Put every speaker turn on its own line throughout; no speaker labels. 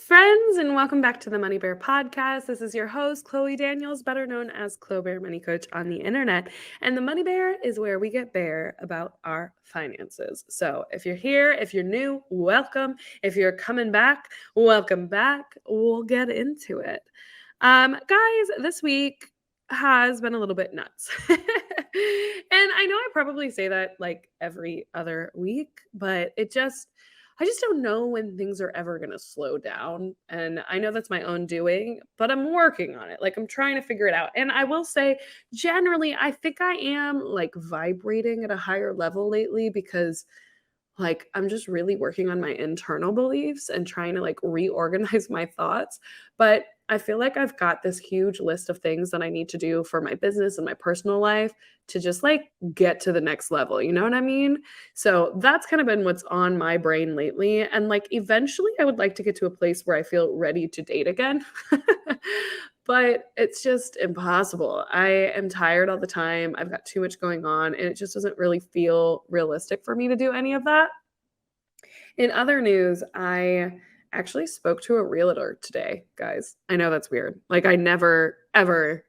friends, and welcome back to the Money Bear podcast. This is your host, Chloe Daniels, better known as Chloe Bear Money Coach on the internet. And the Money Bear is where we get bare about our finances. So if you're here, if you're new, welcome. If you're coming back, welcome back. We'll get into it. Guys, this week has been a little bit nuts. And I know I probably say that like every other week, but I just don't know when things are ever going to slow down. And I know that's my own doing, but I'm working on it. Like I'm trying to figure it out. And I will say, generally, I think I am like vibrating at a higher level lately because like I'm just really working on my internal beliefs and trying to like reorganize my thoughts. But I feel like I've got this huge list of things that I need to do for my business and my personal life to just like get to the next level. You know what I mean? So that's kind of been what's on my brain lately. And like eventually I would like to get to a place where I feel ready to date again. But it's just impossible. I am tired all the time. I've got too much going on, and it just doesn't really feel realistic for me to do any of that. In other news, I actually spoke to a realtor today, guys. I know that's weird. Like, I never, ever,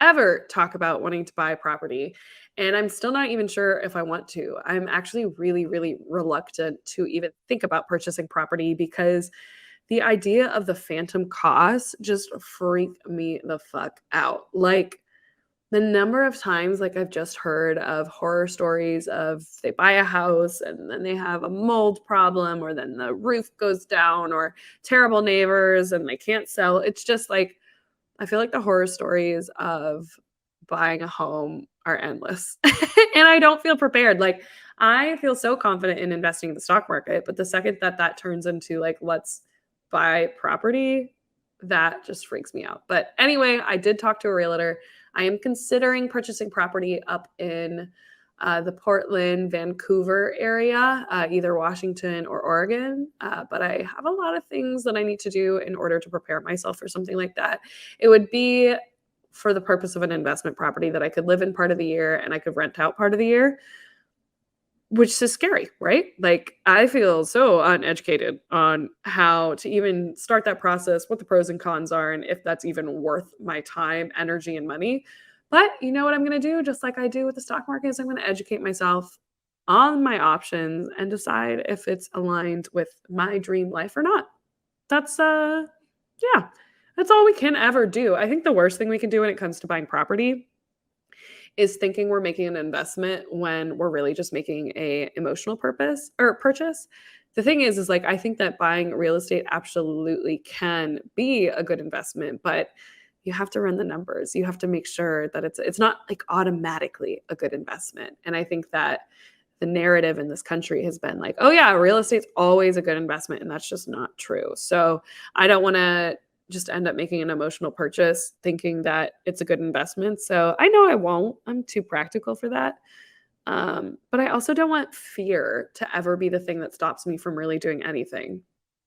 ever talk about wanting to buy property. And I'm still not even sure if I want to. I'm actually really, really reluctant to even think about purchasing property because the idea of the phantom costs just freak me the fuck out. Like, the number of times like I've just heard of horror stories of they buy a house and then they have a mold problem or then the roof goes down or terrible neighbors and they can't sell. It's just like I feel like the horror stories of buying a home are endless. And I don't feel prepared. Like I feel so confident in investing in the stock market, but the second that that turns into like let's buy property, that just freaks me out. But anyway, I did talk to a realtor. I am considering purchasing property up in the Portland, Vancouver area, either Washington or Oregon. But I have a lot of things that I need to do in order to prepare myself for something like that. It would be for the purpose of an investment property that I could live in part of the year and I could rent out part of the year, which is scary, right? Like I feel so uneducated on how to even start that process, what the pros and cons are, and if that's even worth my time, energy, and money. But you know what I'm going to do, just like I do with the stock market, is I'm going to educate myself on my options and decide if it's aligned with my dream life or not. That's yeah, that's all we can ever do. I think the worst thing we can do when it comes to buying property is thinking we're making an investment when we're really just making a emotional purpose or purchase. The thing is like I think that buying real estate absolutely can be a good investment, but you have to run the numbers. You have to make sure that it's not like automatically a good investment. And I think that the narrative in this country has been like, oh yeah, real estate's always a good investment, and that's just not true. So I don't want to just end up making an emotional purchase thinking that it's a good investment. So I know I won't. I'm too practical for that. But I also don't want fear to ever be the thing that stops me from really doing anything.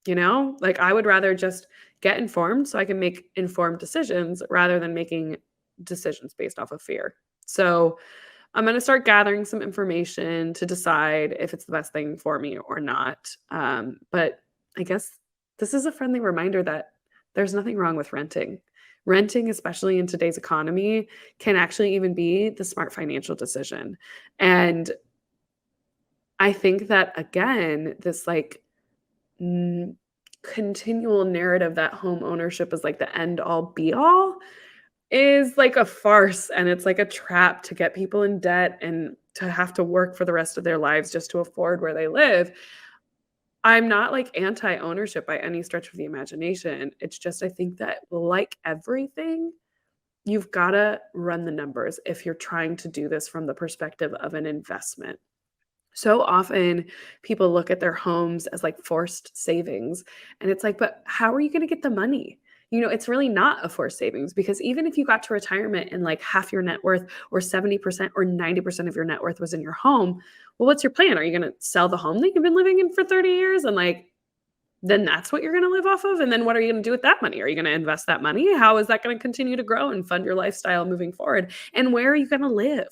You know, like I would rather just get informed so I can make informed decisions rather than making decisions based off of fear. So I'm going to start gathering some information to decide if it's the best thing for me or not. But I guess this is a friendly reminder that there's nothing wrong with renting. Renting, especially in today's economy, can actually even be the smart financial decision. And I think that, again, this like continual narrative that home ownership is like the end all be all is like a farce, and it's like a trap to get people in debt and to have to work for the rest of their lives just to afford where they live. I'm not like anti-ownership by any stretch of the imagination. It's just I think that like everything, you've got to run the numbers if you're trying to do this from the perspective of an investment. So often people look at their homes as like forced savings. And it's like, but how are you going to get the money? You know, it's really not a forced savings because even if you got to retirement and like half your net worth or 70% or 90% of your net worth was in your home, well, what's your plan? Are you going to sell the home that you've been living in for 30 years and like then that's what you're going to live off of? And then what are you going to do with that money? Are you going to invest that money? How is that going to continue to grow and fund your lifestyle moving forward? And where are you going to live?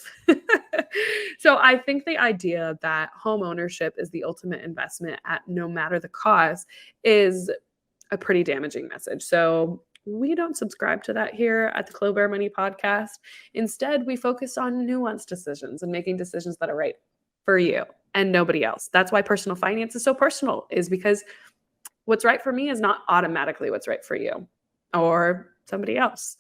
So I think the idea that home ownership is the ultimate investment at no matter the cost is a pretty damaging message. So we don't subscribe to that here at the Clo Bear Money podcast. Instead, we focus on nuanced decisions and making decisions that are right for you and nobody else. That's why personal finance is so personal, is because what's right for me is not automatically what's right for you or somebody else.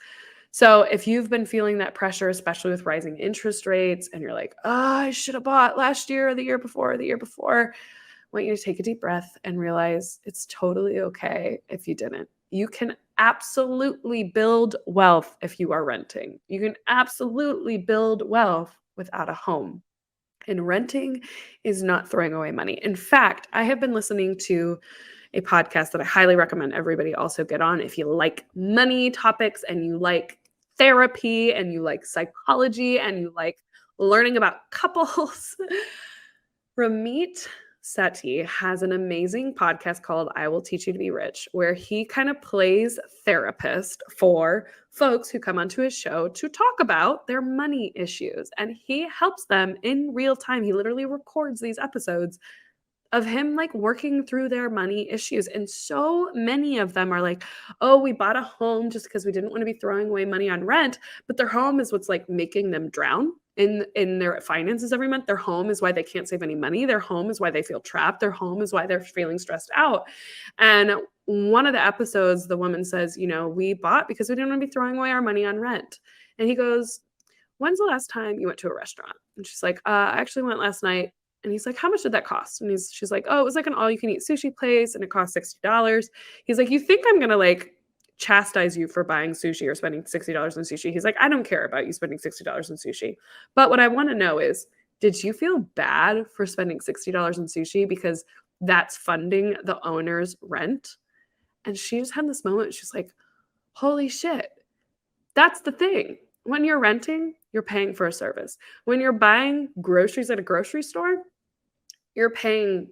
So if you've been feeling that pressure, especially with rising interest rates, and you're like, oh, I should have bought last year or the year before or the year before, I want you to take a deep breath and realize it's totally okay if you didn't. You can absolutely build wealth if you are renting. You can absolutely build wealth without a home. And renting is not throwing away money. In fact, I have been listening to a podcast that I highly recommend everybody also get on if you like money topics and you like therapy and you like psychology and you like learning about couples. Ramit Sethi has an amazing podcast called I Will Teach You to Be Rich, where he kind of plays therapist for folks who come onto his show to talk about their money issues. And he helps them in real time. He literally records these episodes of him like working through their money issues. And so many of them are like, oh, we bought a home just because we didn't want to be throwing away money on rent, but their home is what's like making them drown in their finances every month. Their home is why they can't save any money. Their home is why they feel trapped. Their home is why they're feeling stressed out. And one of the episodes, the woman says, we bought because we didn't want to be throwing away our money on rent. And he goes, when's the last time you went to a restaurant? And she's like, I actually went last night. And he's like, how much did that cost? And she's like, oh, it was like an all-you-can-eat sushi place, and it cost $60. He's like, you think I'm gonna like chastise you for buying sushi or spending $60 on sushi? He's like, I don't care about you spending $60 on sushi. But what I want to know is, did you feel bad for spending $60 on sushi because that's funding the owner's rent? And she just had this moment. She's like, holy shit. That's the thing. When you're renting, you're paying for a service. When you're buying groceries at a grocery store, you're paying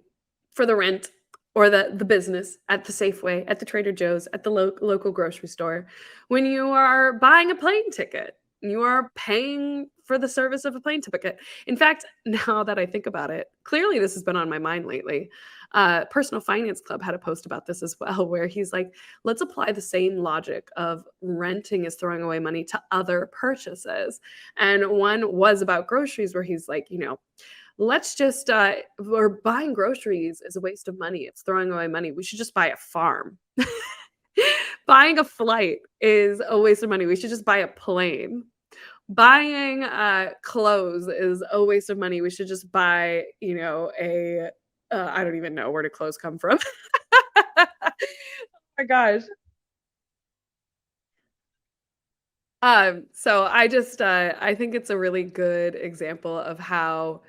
for the rent or the business at the Safeway, at the Trader Joe's, at the local grocery store. When you are buying a plane ticket, you are paying for the service of a plane ticket. In fact, now that I think about it, clearly this has been on my mind lately. Personal Finance Club had a post about this as well, where he's like, let's apply the same logic of renting is throwing away money to other purchases. And one was about groceries, where he's like, let's just, or buying groceries is a waste of money. It's throwing away money. We should just buy a farm. Buying a flight is a waste of money. We should just buy a plane. Buying clothes is a waste of money. We should just buy, I don't even know where do clothes come from. Oh my gosh. So I think it's a really good example of how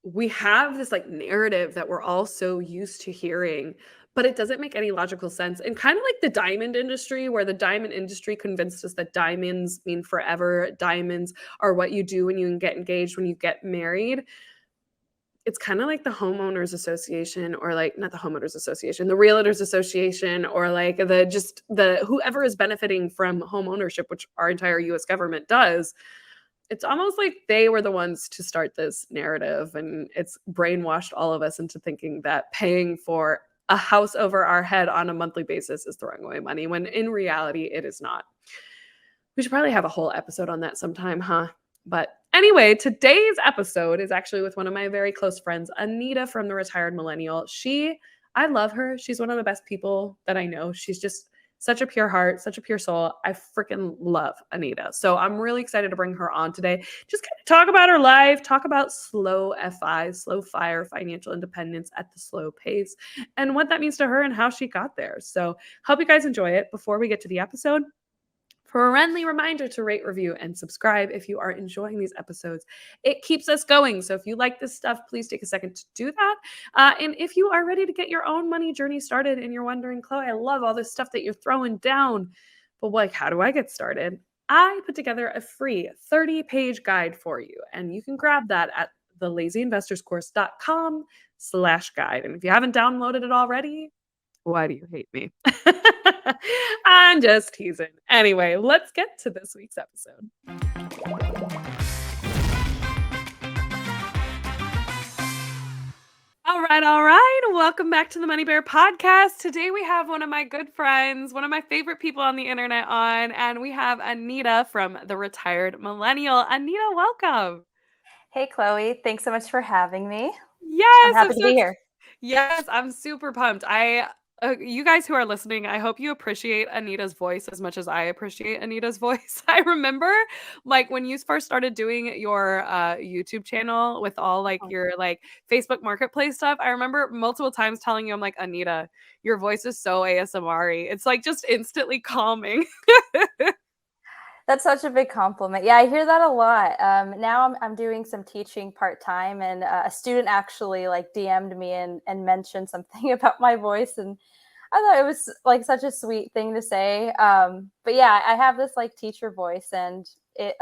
we have this like narrative that we're all so used to hearing, but it doesn't make any logical sense. And kind of like the diamond industry, where the diamond industry convinced us that diamonds mean forever. Diamonds are what you do when you get engaged, when you get married. It's kind of like the homeowners association, or like not the homeowners association, the realtors association, or like the whoever is benefiting from home ownership, which our entire US government does. It's almost like they were the ones to start this narrative, and it's brainwashed all of us into thinking that paying for a house over our head on a monthly basis is throwing away money, when in reality, it is not. We should probably have a whole episode on that sometime, huh? But anyway, today's episode is actually with one of my very close friends, Anita from the Retired Millennial. I love her. She's one of the best people that I know. She's just such a pure heart, such a pure soul. I freaking love Anita. So I'm really excited to bring her on today. Just kind of talk about her life, talk about slow FIRE, financial independence at the slow pace, and what that means to her and how she got there. So hope you guys enjoy it. Before we get to the episode, for a friendly reminder to rate, review, and subscribe if you are enjoying these episodes. It keeps us going. So if you like this stuff, please take a second to do that. And if you are ready to get your own money journey started and you're wondering, Chloe, I love all this stuff that you're throwing down, but like, how do I get started? I put together a free 30-page guide for you, and you can grab that at thelazyinvestorscourse.com/guide. And if you haven't downloaded it already, why do you hate me? I'm just teasing. Anyway, let's get to this week's episode. All right, all right. Welcome back to the Money Bear podcast. Today we have one of my good friends, one of my favorite people on the internet on, and we have Anita from the Retired Millennial. Anita, welcome.
Hey, Chloe. Thanks so much for having me. I'm
Yes, I'm
happy to
so
be here.
yes, I'm super pumped. You guys who are listening, I hope you appreciate Anita's voice as much as I appreciate Anita's voice. I remember like when you first started doing your YouTube channel with all like
Oh,
your like Facebook Marketplace stuff. I remember multiple times telling you, I'm like, Anita, your voice is so ASMR-y. It's like just instantly calming.
that's such a big compliment. Yeah, I hear that a lot. Now I'm doing some teaching part time, and a student actually like DM'd me and mentioned something about my voice, and I thought it was like such a sweet thing to say. But yeah, I have this like teacher voice, and it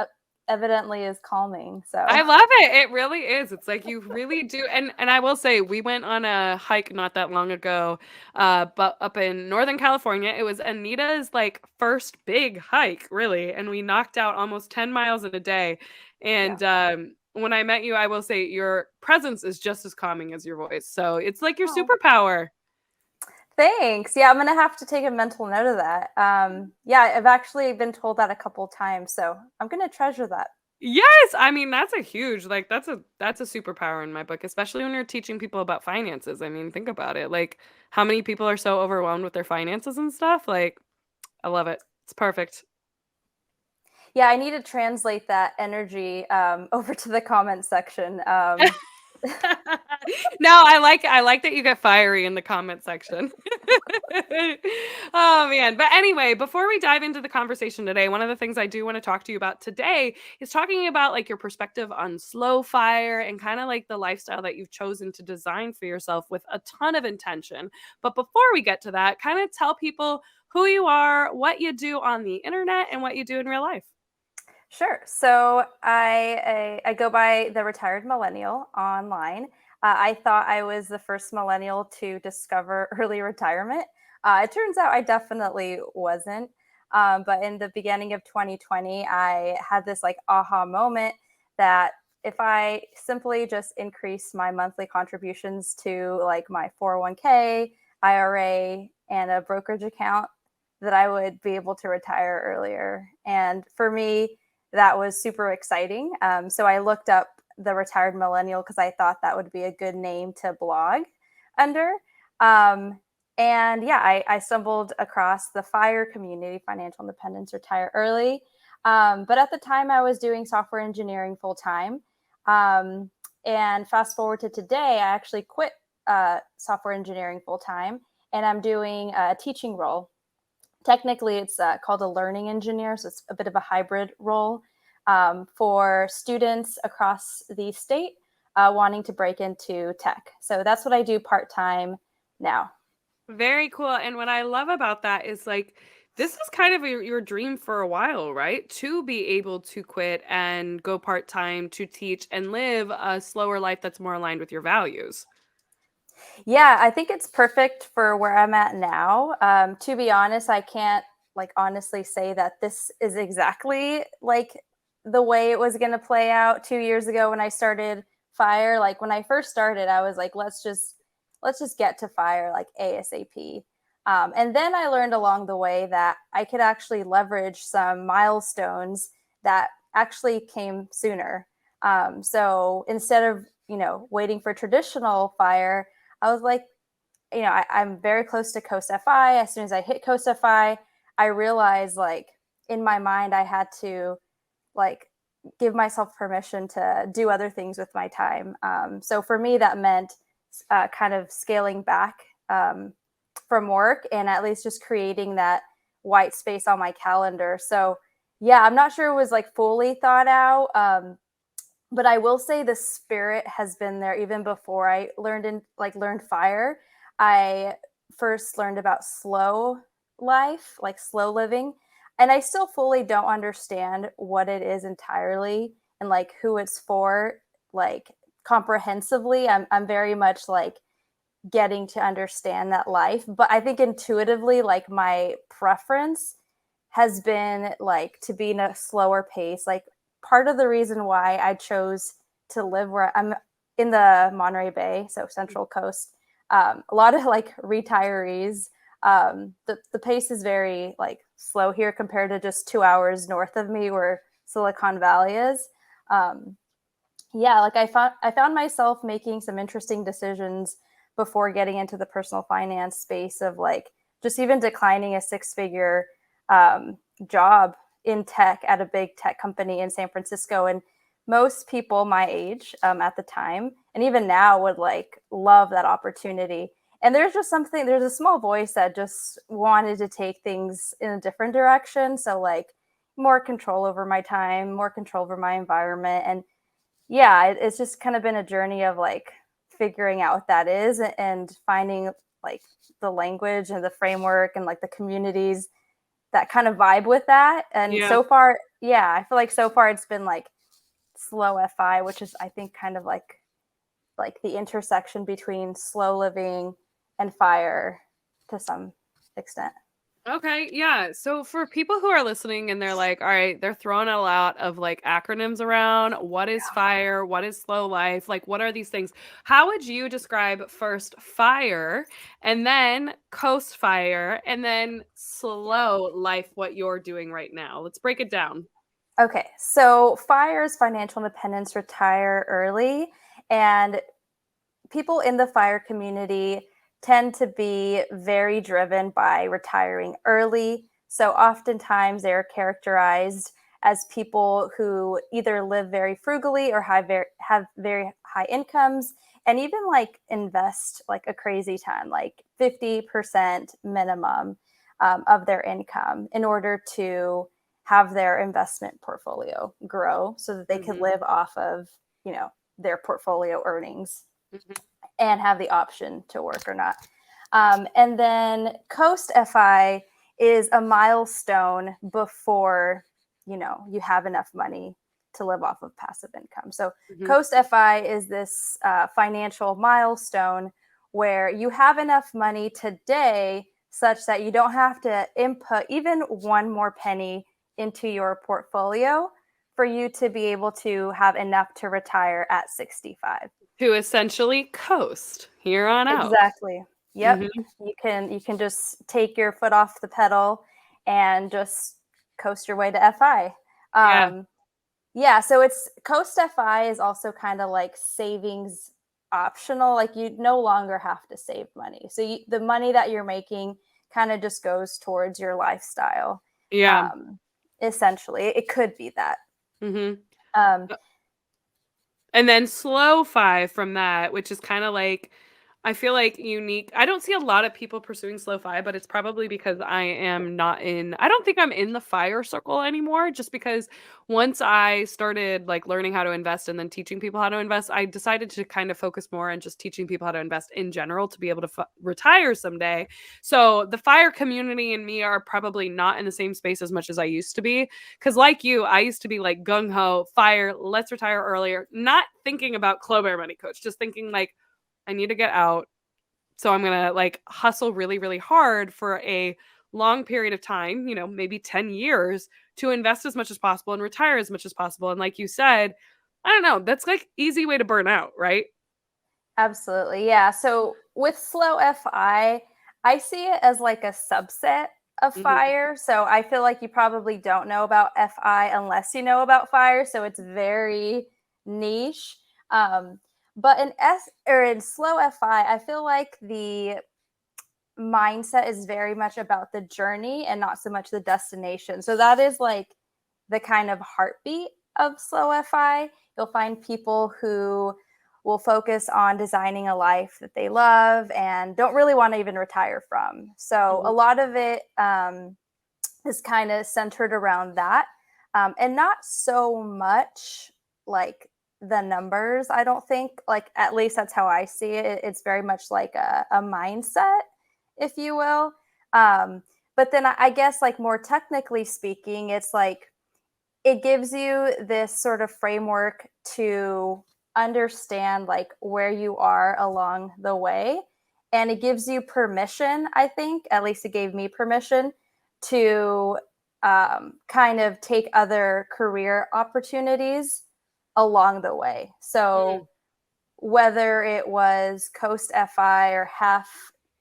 evidently is calming. So
I love it. It really is. It's like you really do. And I will say we went on a hike not that long ago, but up in Northern California. It was Anita's like first big hike, really, and we knocked out almost 10 miles in a day.
yeah.
And when I met you, I will say your presence is just as calming as your voice. So it's like your
Oh,
superpower.
thanks. Yeah, I'm gonna have to take a mental note of that. Yeah, I've actually been told that a couple times, so I'm gonna treasure that.
Yes, I mean that's a huge like that's a superpower in my book, especially when you're teaching people about finances. I mean, think about it. Like how many people are so overwhelmed with their finances and stuff? Like I love it. It's perfect.
Yeah, I need to translate that energy over to the comment section.
No, I like that you get fiery in the comment section. Oh man. But anyway, before we dive into the conversation today, one of the things I do want to talk to you about today is talking about like your perspective on slow fire and kind of like the lifestyle that you've chosen to design for yourself with a ton of intention. But before we get to that, kind of tell people who you are, what you do on the internet, and what you do in real life.
Sure. So I go by the Retired Millennial online. I thought I was the first millennial to discover early retirement. It turns out I definitely wasn't. But in the beginning of 2020, I had this like aha moment that if I simply just increase my monthly contributions to like my 401k, IRA, and a brokerage account, that I would be able to retire earlier. And for me, that was super exciting. So I looked up the Retired Millennial because I thought that would be a good name to blog under. Um, and yeah, I stumbled across the FIRE community, Financial Independence Retire Early. But at the time, I was doing software engineering full time. Um, and fast forward to today, I actually quit software engineering full time, and I'm doing a teaching role. Technically, it's called a learning engineer, so it's a bit of a hybrid role for students across the state wanting to break into tech. So that's what I do part time now.
Very cool. And what I love about that is like this is kind of your dream for a while, right? To be able to quit and go part-time to teach and live a slower life that's more aligned with your values.
Yeah, I think it's perfect for where I'm at now. To be honest, I can't like honestly say that this is exactly like the way it was going to play out 2 years ago when I started Fire. Like when I first started, I was like, let's just get to Fire like ASAP. And then I learned along the way that I could actually leverage some milestones that actually came sooner. So instead of waiting for traditional Fire, I was like, I'm very close to Coast FI. As soon as I hit Coast FI, I realized like in my mind I had to like give myself permission to do other things with my time. So for me, that meant kind of scaling back from work and at least just creating that white space on my calendar. So yeah, I'm not sure it was like fully thought out. But I will say the spirit has been there even before I learned fire. I first learned about slow life, like slow living, and I still fully don't understand what it is entirely and like who it's for, like comprehensively. I'm very much like getting to understand that life, but I think intuitively like my preference has been like to be in a slower pace. Like part of the reason why I chose to live where I'm in the Monterey Bay, so Central Coast, a lot of like retirees. The pace is very like slow here compared to just 2 hours north of me where Silicon Valley is. Yeah, like I found myself making some interesting decisions before getting into the personal finance space of like just even declining a six-figure job in tech at a big tech company in San Francisco. And most people my age at the time, and even now, would like love that opportunity. And there's just something, there's a small voice that just wanted to take things in a different direction. So like more control over my time, more control over my environment. And yeah, it's just kind of been a journey of like figuring out what that is and finding like the language and the framework and like the communities that kind of vibe with that. And
Yeah.
so far, yeah, I feel like so far it's been like slow FI, which is I think kind of like the intersection between slow living and fire to some extent.
Okay, yeah. So for people who are listening and they're like, all right, they're throwing a lot of like acronyms around. What is fire? What is slow life? Like, what are these things? How would you describe first fire and then coast fire and then slow life, what you're doing right now? Let's break it down.
Okay, so fire is financial independence, retire early, and people in the fire community tend to be very driven by retiring early. So oftentimes they're characterized as people who either live very frugally or have very high incomes and even like invest like a crazy ton, like 50% minimum of their income in order to have their investment portfolio grow so that they could
Hmm.
live off of, you know, their portfolio earnings
Hmm.
and have the option to work or not. And then Coast FI is a milestone before, you know, you have enough money to live off of passive income. So
Hmm.
Coast FI is this financial milestone where you have enough money today such that you don't have to input even one more penny into your portfolio for you to be able to have enough to retire at 65.
To essentially coast here on out.
Exactly. Yep.
Hmm.
You can just take your foot off the pedal and just coast your way to FI.
Yeah.
Yeah, so it's Coast FI is also kind of like savings optional. Like you no longer have to save money. So the money that you're making kind of just goes towards your lifestyle.
Yeah.
Um, Essentially, it could be that.
Hmm.
Um,
And then slow fi from that, which is kind of like, I feel like unique. I don't see a lot of people pursuing slow fi, but it's probably because I am not in, I don't think I'm in the fire circle anymore, just because once I started like learning how to invest and then teaching people how to invest, I decided to kind of focus more on just teaching people how to invest in general to be able to retire someday. So the fire community and me are probably not in the same space as much as I used to be. Because, like you, I used to be like gung ho, fire, let's retire earlier, not thinking about Clo Bear Money Coach, just thinking like, I need to get out. So I'm going to like hustle really, really hard for a long period of time, maybe 10 years to invest as much as possible and retire as much as possible. And like you said, I don't know, that's like easy way to burn out, right?
Absolutely. Yeah. So with slow FI, I see it as like a subset of
Hmm.
fire. So I feel like you probably don't know about FI unless you know about fire. So it's very niche. Um, but in slow FI, I feel like the mindset is very much about the journey and not so much the destination. So that is like the kind of heartbeat of slow FI. You'll find people who will focus on designing a life that they love and don't really want to even retire from. So a
Hmm.
lot of it is kind of centered around that, and not so much like the numbers. I don't think, like, at least that's how I see it. It's very much like a mindset, if you will. But then I guess, like, more technically speaking, it's like it gives you this sort of framework to understand like where you are along the way, and it gives you permission, I think, at least it gave me permission to kind of take other career opportunities along the way. So whether it was coast FI or half,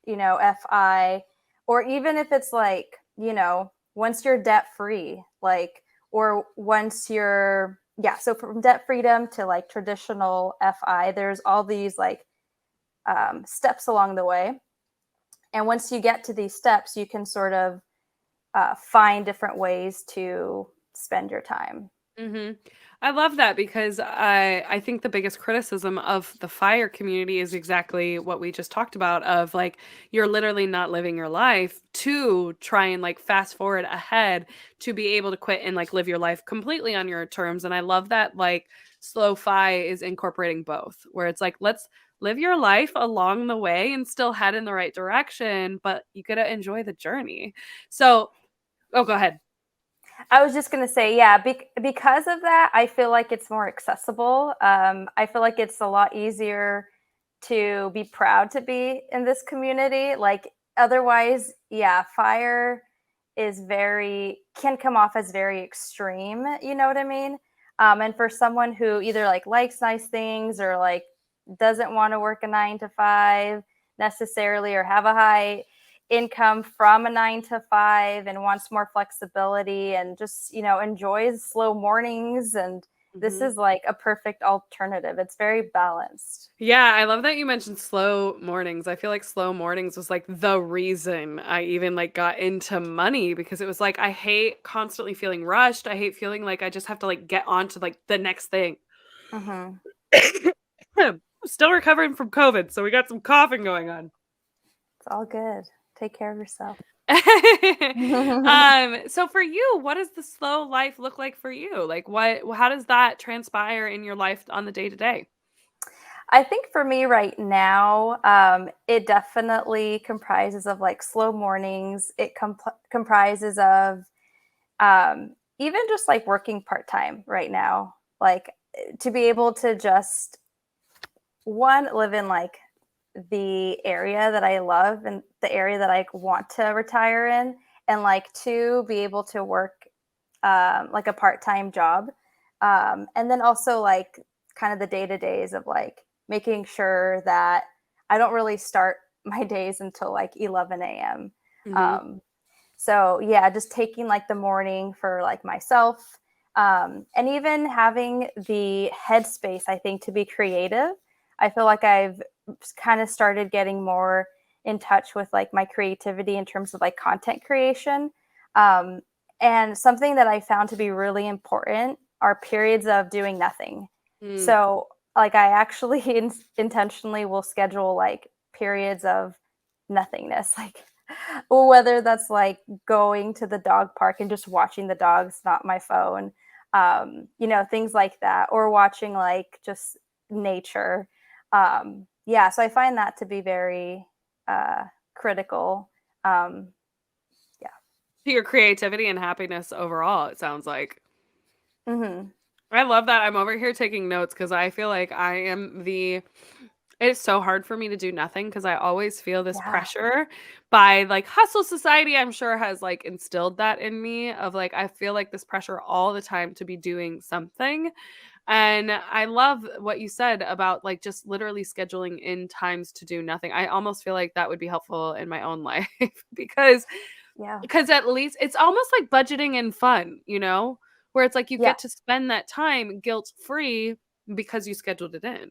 FI, or even if it's like, once you're debt free, like, or once you're, yeah, so from debt freedom to like traditional FI, there's all these like steps along the way. And once you get to these steps, you can sort of find different ways to spend your time.
hmm I love that because I think the biggest criticism of the fire community is exactly what we just talked about of like you're literally not living your life to try and like fast forward ahead to be able to quit and like live your life completely on your terms. And I love that like slow fi is incorporating both where it's like let's live your life along the way and still head in the right direction, but you gotta enjoy the journey. So, oh, go ahead.
I was just going to say, yeah, because of that, I feel like it's more accessible. I feel like it's a lot easier to be proud to be in this community. Like, otherwise, yeah, fire can come off as very extreme. You know what I mean? And for someone who either like likes nice things or like doesn't want to work a 9 to 5 necessarily or have a high income from a 9 to 5 and wants more flexibility and just, enjoys slow mornings. And this
Mhm.
is like a perfect alternative. It's very balanced.
Yeah, I love that you mentioned slow mornings. I feel like slow mornings was like the reason I even like got into money because it was like I hate constantly feeling rushed. I hate feeling like I just have to like get on to like the next thing.
Hmm.
Still recovering from COVID, so we got some coughing going on.
It's all good. Take care of yourself.
So for you, what does the slow life look like for you? Like how does that transpire in your life on the day to day?
I think for me right now, it definitely comprises of like slow mornings. It comprises of even just like working part time right now, like to be able to just one live in like the area that I love and the area that I want to retire in, and like two be able to work like a part time job, and then also like kind of the day to days of like making sure that I don't really start my days until like 11 a.m.
Mhm.
Um, so yeah, just taking like the morning for like myself, and even having the headspace, I think, to be creative. I feel like I've kind of started getting more in touch with like my creativity in terms of like content creation. Um, and something that I found to be really important are periods of doing nothing.
Mm.
So like I actually intentionally will schedule like periods of nothingness, like whether that's like going to the dog park and just watching the dogs, not my phone, things like that, or watching like just nature. Yeah, so I find that to be very uh, critical. Um, yeah.
To your creativity and happiness overall, it sounds like.
Hmm.
I love that. I'm over here taking notes because I feel like I am the it's so hard for me to do nothing because I always feel this
Yeah.
pressure by like hustle society, I'm sure has like instilled that in me of like I feel like this pressure all the time to be doing something. And I love what you said about like just literally scheduling in times to do nothing. I almost feel like that would be helpful in my own life because
Yeah.
because at least it's almost like budgeting and fun, where it's like you
Yeah.
get to spend that time guilt free because you scheduled it in.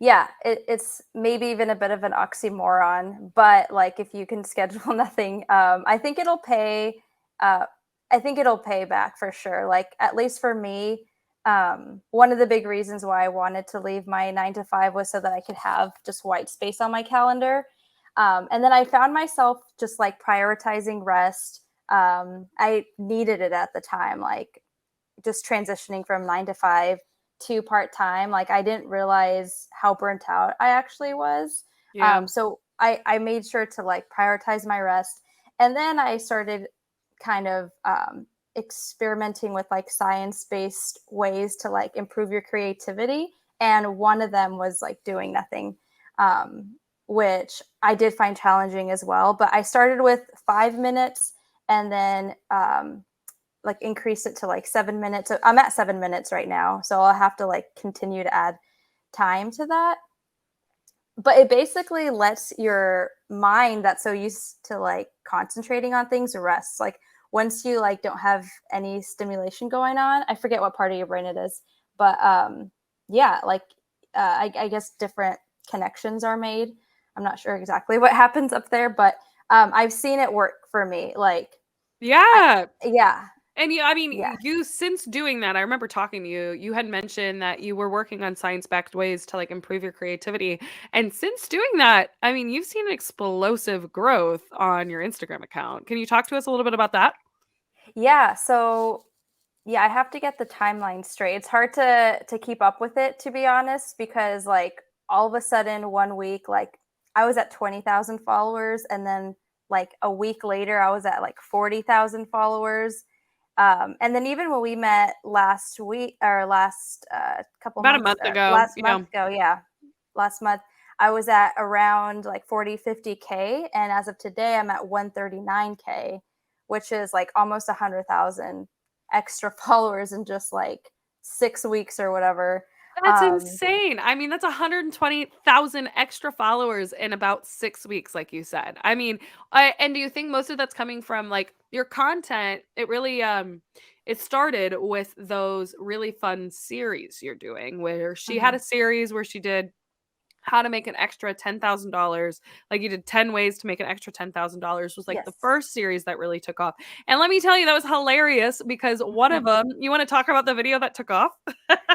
Yeah, it's maybe even a bit of an oxymoron, but like if you can schedule nothing, I think it'll pay. Uh, I think it'll pay back for sure. Like at least for me, one of the big reasons why I wanted to leave my 9 to 5 was so that I could have just white space on my calendar, and then I found myself just like prioritizing rest. I needed it at the time, like just transitioning from 9 to 5 to part time, like I didn't realize how burnt out I actually was.
Yeah.
So I made sure to like prioritize my rest. And then I started kind of experimenting with like science based ways to like improve your creativity. And one of them was like doing nothing, which I did find challenging as well. But I started with 5 minutes and then like increase it to like 7 minutes. So I'm at 7 minutes right now. So I'll have to like continue to add time to that. But it basically lets your mind that's so used to like concentrating on things rest. Like once you like don't have any stimulation going on, I forget what part of your brain it is, but yeah, like I guess different connections are made. I'm not sure exactly what happens up there, but I've seen it work for me. Like,
Yeah.
yeah,
And I mean,
yeah.
you since doing that, I remember talking to you, you had mentioned that you were working on science-backed ways to like improve your creativity. And since doing that, I mean, you've seen explosive growth on your Instagram account. Can you talk to us a little bit about that?
Yeah, so yeah, I have to get the timeline straight. It's hard to keep up with it, to be honest, because like all of a sudden one week like I was at 20,000 followers, and then like a week later I was at like 40,000 followers. And then even when we met last week or last couple
About a
months
month ago.
last
Yeah.
month ago, yeah, last month I was at around like 40-50K, and as of today I'm at 139K, which is like almost 100,000 extra followers in just like 6 weeks or whatever.
That's
um
insane. I mean, that's 120,000 extra followers in about 6 weeks, like you said. I mean, and do you think most of that's coming from like your content? It really it started with those really fun series you're doing where she had
mhm.
a series where she did how to make an extra $10,000. Like you did 10 ways to make an extra $10,000 was like the
Yes.
first series that really took off. And let me tell you, that was hilarious because one of them, you want to talk about the video that took off?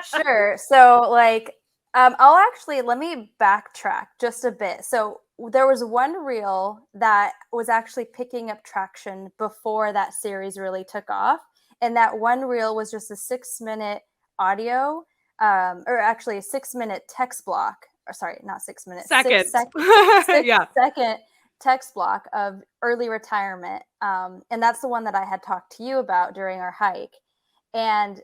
Sure. So, like, I'll actually let me backtrack just a bit. So, there was one reel that was actually picking up traction before that series really took off, and that one reel was just a 6 minute audio, or actually a 6 minute text block. Or sorry, not 6 minutes,
Seconds.
six
Yeah.
second text block of early retirement, and that's the one that I had talked to you about during our hike. And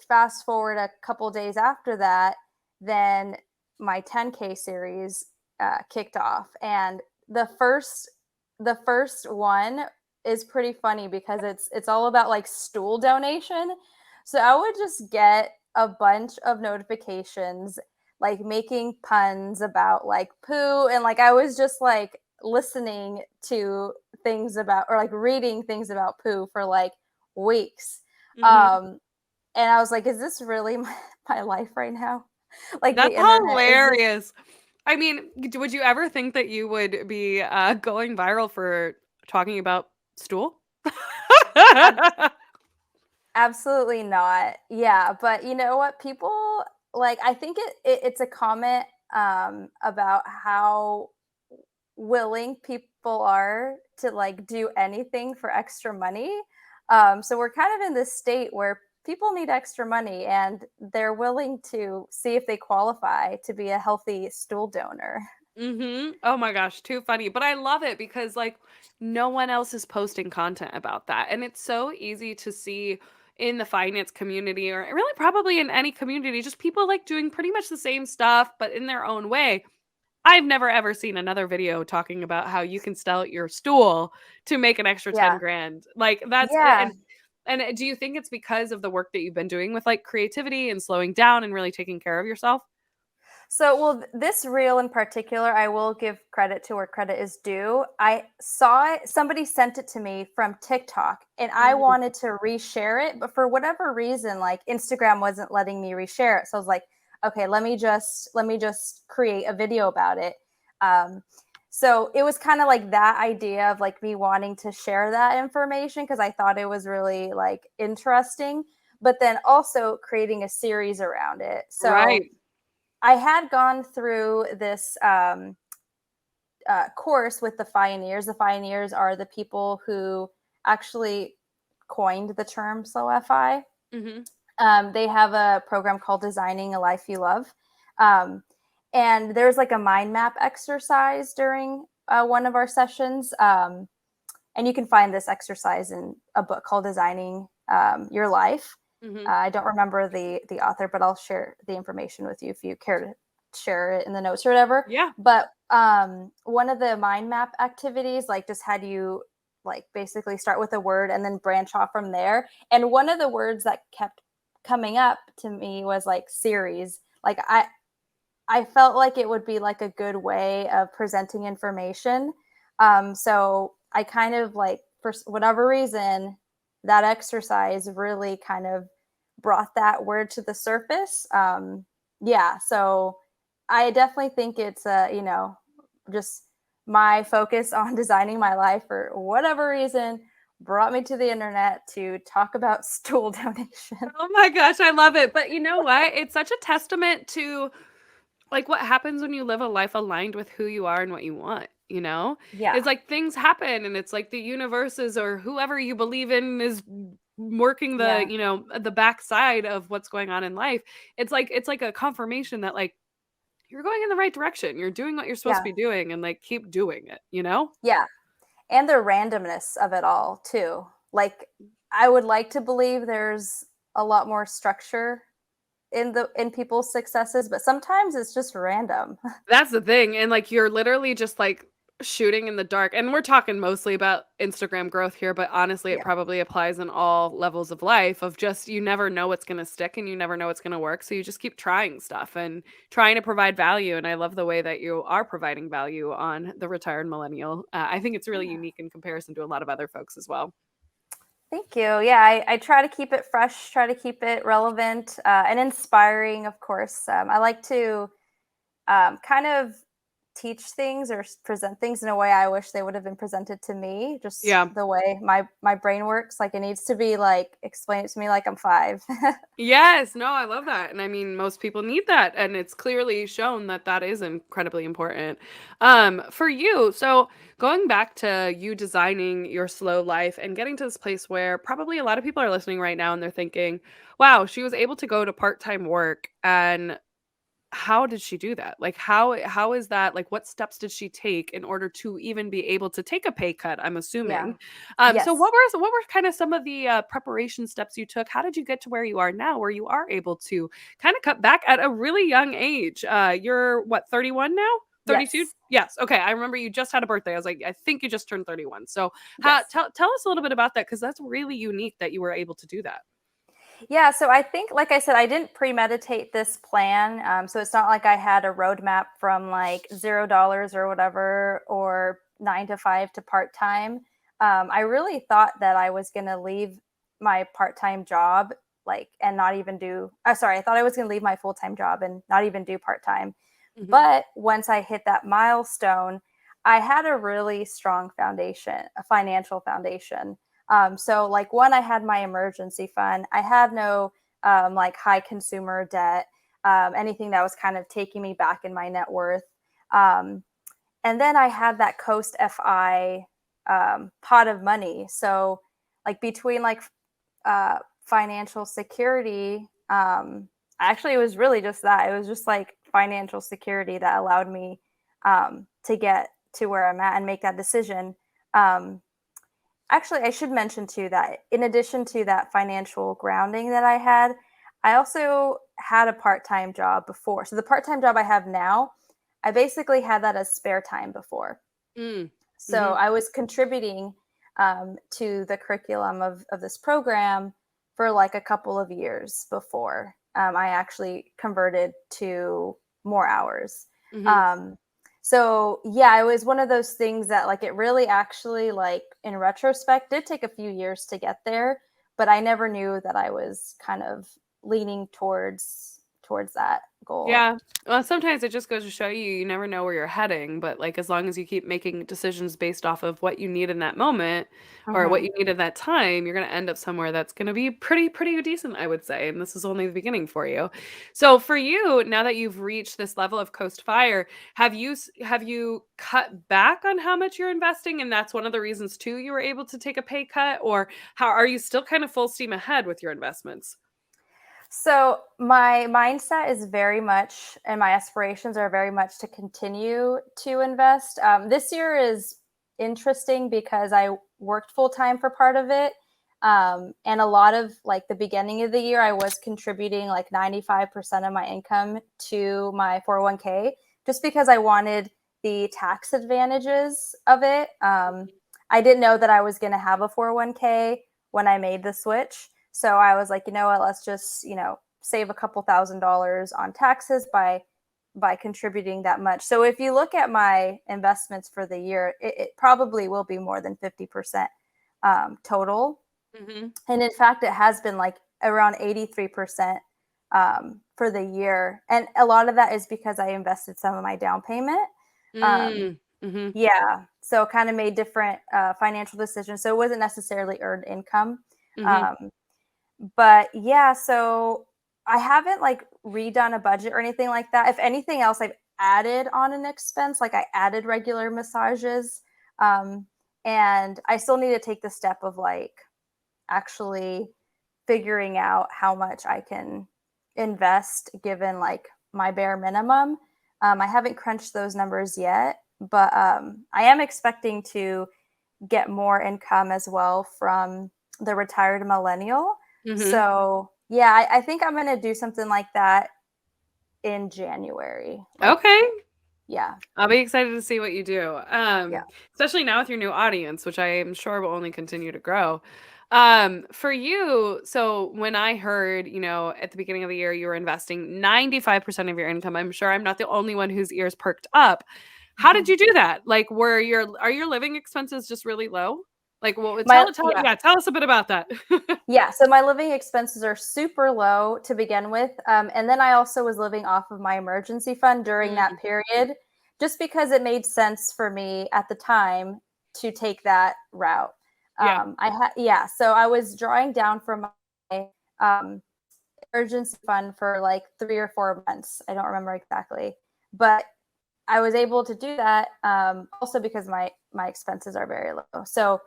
fast forward a couple days after that, then my 10K series kicked off, and the first the first one is pretty funny because it's all about like stool donation. So I would just get a bunch of notifications like making puns about like poo, and like I was just like listening to things about or like reading things about poo for like weeks.
Mhm.
um and I was like, "Is this really my life right now? Like, the
That's
internet, is this?"
hilarious. I mean, would you ever think that you would be, going viral for talking about stool?
Ab Absolutely not. Yeah, but you know what? People like, I think it's a comment, about how willing people are to, like, do anything for extra money. So we're kind of in this state where people need extra money, and they're willing to see if they qualify to be a healthy stool donor.
Mhm. Oh my gosh, too funny. But I love it because like no one else is posting content about that. And it's so easy to see in the finance community or really probably in any community, just people like doing pretty much the same stuff, but in their own way. I've never ever seen another video talking about how you can sell your stool to make an extra 10
Yeah.
grand. Like that's
Yeah.
and do you think it's because of the work that you've been doing with like creativity and slowing down and really taking care of yourself?
So, well, this reel in particular, I will give credit to where credit is due. I saw it, somebody sent it to me from TikTok, and I
Mhm.
wanted to reshare it, but for whatever reason, like Instagram wasn't letting me reshare it. So I was like, okay, let me just create a video about it. Um, so it was kind of like that idea of like me wanting to share that information because I thought it was really like interesting, but then also creating a series around it. So
Right.
I had gone through this course with the pioneers. The pioneers are the people who actually coined the term slow fi.
Mhm.
They have a program called Designing a Life You Love. Um, and there's like a mind map exercise during one of our sessions. And you can find this exercise in a book called Designing Your Life.
Mhm.
I don't remember the author, but I'll share the information with you if you care to share it in the notes or whatever.
Yeah.
But one of the mind map activities, like, just had you like basically start with a word and then branch off from there. And one of the words that kept coming up to me was like series. Like I felt like it would be like a good way of presenting information. So I kind of like, for whatever reason, that exercise really kind of brought that word to the surface. Yeah. So I definitely think it's, just my focus on designing my life for whatever reason brought me to the internet to talk about stool donation.
Oh my gosh, I love it. But you know what? It's such a testament to like what happens when you live a life aligned with who you are and what you want, you know?
Yeah.
It's like things happen and it's like the universe is or whoever you believe in is working the,
Yeah.
the backside of what's going on in life. It's like a confirmation that like you're going in the right direction. You're doing what you're supposed to
Yeah.
be doing and like keep doing it, you know?
Yeah. And the randomness of it all too. Like I would like to believe there's a lot more structure in people's successes, but sometimes it's just random.
That's the thing, and, like, you're literally just, like, shooting in the dark, and we're talking mostly about Instagram growth here, but honestly, it
Yeah.
probably applies in all levels of life of just you never know what's gonna stick and you never know what's gonna work, so you just keep trying stuff and trying to provide value, and I love the way that you are providing value on the Retired Millennial. I think it's really
Yeah.
unique in comparison to a lot of other folks as well.
Thank you. Yeah, I try to keep it fresh, try to keep it relevant and inspiring, of course. I like to kind of teach things or present things in a way I wish they would have been presented to me. Just
Yeah.
the way my brain works, like it needs to be like explain it to me like I'm 5.
Yes, no, I love that, and I mean, most people need that, and it's clearly shown that that is incredibly important. For you, so going back to you designing your slow life and getting to this place where probably a lot of people are listening right now and they're thinking, "Wow, she was able to go to part-time work and how did she do that? Like, how is that like, what steps did she take in order to even be able to take a pay cut, I'm
Yeah.
assuming? So
Yes.
what were kind of some of the, preparation steps you took? How did you get to where you are now, where you are able to kinda cut back at a really young age? You're what, 31 now? 32?
Yes.
Yes, okay, I remember you just had a birthday. I was like, "I think you just turned 31." So, how
Yes.
tell us a little bit about that because that's really unique that you were able to do that.
Yeah, so I think, like I said, I didn't premeditate this plan. So it's not like I had a roadmap from like $0 or whatever, or 9 to 5 to part time. I really thought that I was going to leave my part time job, like, and not even do, sorry, I thought I was going to leave my full time job and not even do part time.
Mhm.
But once I hit that milestone, I had a really strong foundation, a financial foundation. So like one, I had my emergency fund. I had no like high consumer debt, anything that was kind of taking me back in my net worth. Um, and then I had that Coast FI pot of money. So like between like financial security, actually it was really just that. It was just like financial security that allowed me to get to where I'm at and make that decision. Um, Actually, I should mention too that in addition to that financial grounding that I had, I also had a part-time job before. So the part-time job I have now, I basically had that as spare time before.
Mm.
So
Mhm.
I was contributing to the curriculum of this program for like a couple of years before I actually converted to more hours.
Mhm.
Um, so yeah, it was one of those things that like it really actually like in retrospect did take a few years to get there, but I never knew that I was kind of leaning towards that goal.
Yeah. Well, sometimes it just goes to show you you never know where you're heading, but like as long as you keep making decisions based off of what you need in that moment or what
Hmm.
you need at that time, you're going to end up somewhere that's going to be pretty decent, I would say. And this is only the beginning for you. So for you, now that you've reached this level of Coast Fire, have you cut back on how much you're investing and that's one of the reasons too you were able to take a pay cut or how are you still kind of full steam ahead with your investments?
So my mindset is very much, and my aspirations are very much to continue to invest. This year is interesting because I worked full time for part of it, and a lot of like the beginning of the year, I was contributing like 95% of my income to my 401k, just because I wanted the tax advantages of it. I didn't know that I was going to have a 401k when I made the switch. So I was like, you know what, let's just, save a couple $1,000s on taxes by by contributing that much. So if you look at my investments for the year, it probably will be more than 50% total.
Mm-hmm.
And in fact, it has been like around 83% for the year. And a lot of that is because I invested some of my down payment.
Mm-hmm.
Yeah. So kind of made different financial decisions. So it wasn't necessarily earned income.
Mm-hmm.
Um, but yeah, so I haven't like redone a budget or anything like that. If anything else, I've added on an expense, like I added regular massages. Um, and I still need to take the step of like actually figuring out how much I can invest given like my bare minimum. I haven't crunched those numbers yet, but I am expecting to get more income as well from the Retired Millennial.
Mm-hmm.
So yeah, I think I'm gonna do something like that in January. Like,
Okay.
yeah,
I'll be excited to see what you do.
yeah.
Especially now with your new audience, which I am sure will only continue to grow. For you, so when I heard, at the beginning of the year you were investing 95% of your income, I'm sure I'm not the only one whose ears perked up. How did
Mhm.
you do that? Like, are your living expenses just really low? Like, well,
My yeah.
tell us a bit about that.
Yeah, so my living expenses are super low to begin with. And then I also was living off of my emergency fund during that
Mm,
period, just because it made sense for me at the time to take that route.
yeah.
Yeah, so I was drawing down from my um, emergency fund for like 3 or 4 months. I don't remember exactly, but I was able to do that also because my expenses are very low. So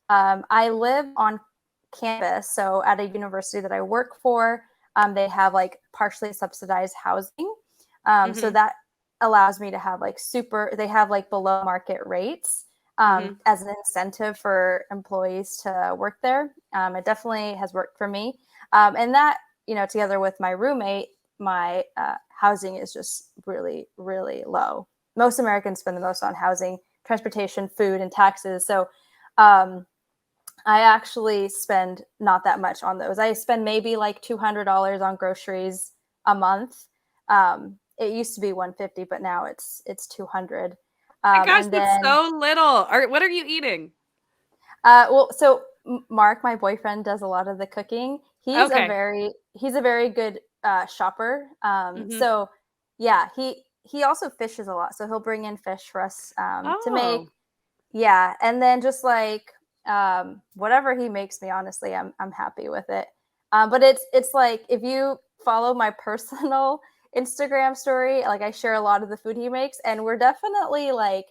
I live on campus, so at a university that I work for, they have like partially subsidized housing. So
Mm-hmm.
that allows me to have like they have like below market rates
Mm-hmm.
as an incentive for employees to work there. It definitely has worked for me. And that, together with my roommate, my housing is just really, really low. Most Americans spend the most on housing, transportation, food, and taxes. So um, I actually spend not that much on those. I spend maybe like $200 on groceries a month. It used to be 150, but now it's 200.
My gosh,
And
that's
then,
so little. What are you eating?
well, so Mark, my boyfriend, does a lot of the cooking.
Okay.
He's a very good shopper.
Mm-hmm.
So yeah, he also fishes a lot. So he'll bring in fish for us to make.
Oh.
Yeah, and then just like whatever he makes me, honestly, I'm happy with it. But it's like if you follow my personal Instagram story, like I share a lot of the food he makes, and we're definitely like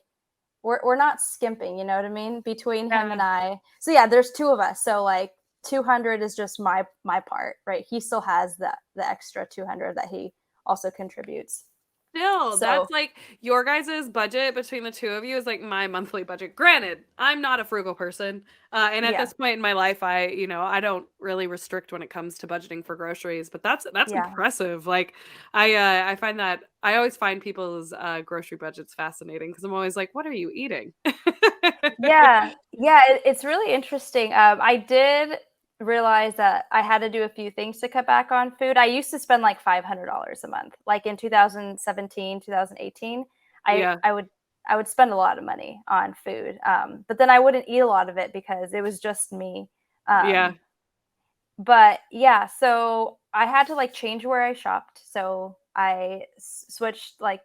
we're not skimping, you know what I mean, between him
Yeah.
and I. So yeah, there's two of us. So like 200 is just my part, right? He still has the extra 200 that he also contributes.
Still,
So
that's like your guys' budget between the two of you is like my monthly budget. Granted, I'm not a frugal person. And at
yeah,
this point in my life, I don't really restrict when it comes to budgeting for groceries, but that's
yeah.
impressive. Like I find that I always find people's grocery budgets fascinating because I'm always like, what are you eating?
Yeah, yeah, it's really interesting. I did realize that I had to do a few things to cut back on food. I used to spend like $500 a month. Like in 2017, 2018, I
Yeah.
I would I would spend a lot of money on food. But then I wouldn't eat a lot of it because it was just me.
Yeah.
Um, but yeah, so I had to like change where I shopped. So I switched like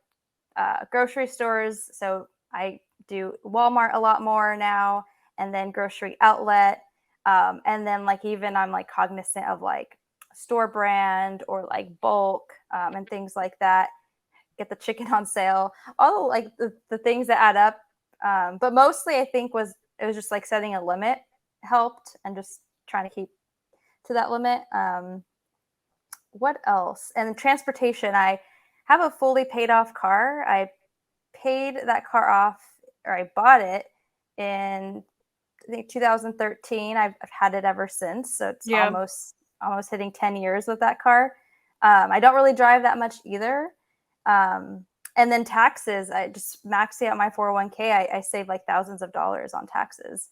grocery stores. So I do Walmart a lot more now, and then grocery outlet. And then like even I'm like cognizant of like store brand or like bulk and things like that. Get the chicken on sale, all like the things that add up. But mostly I think it was just like setting a limit helped and just trying to keep to that limit. What else? And transportation, I have a fully paid off car. I paid that car off, or I bought it in I think 2013. I've had it ever since, so it's
Yeah.
almost hitting 10 years with that car. I don't really drive that much either. And then taxes, I just maxed out my 401k. I save like thousands of dollars on taxes.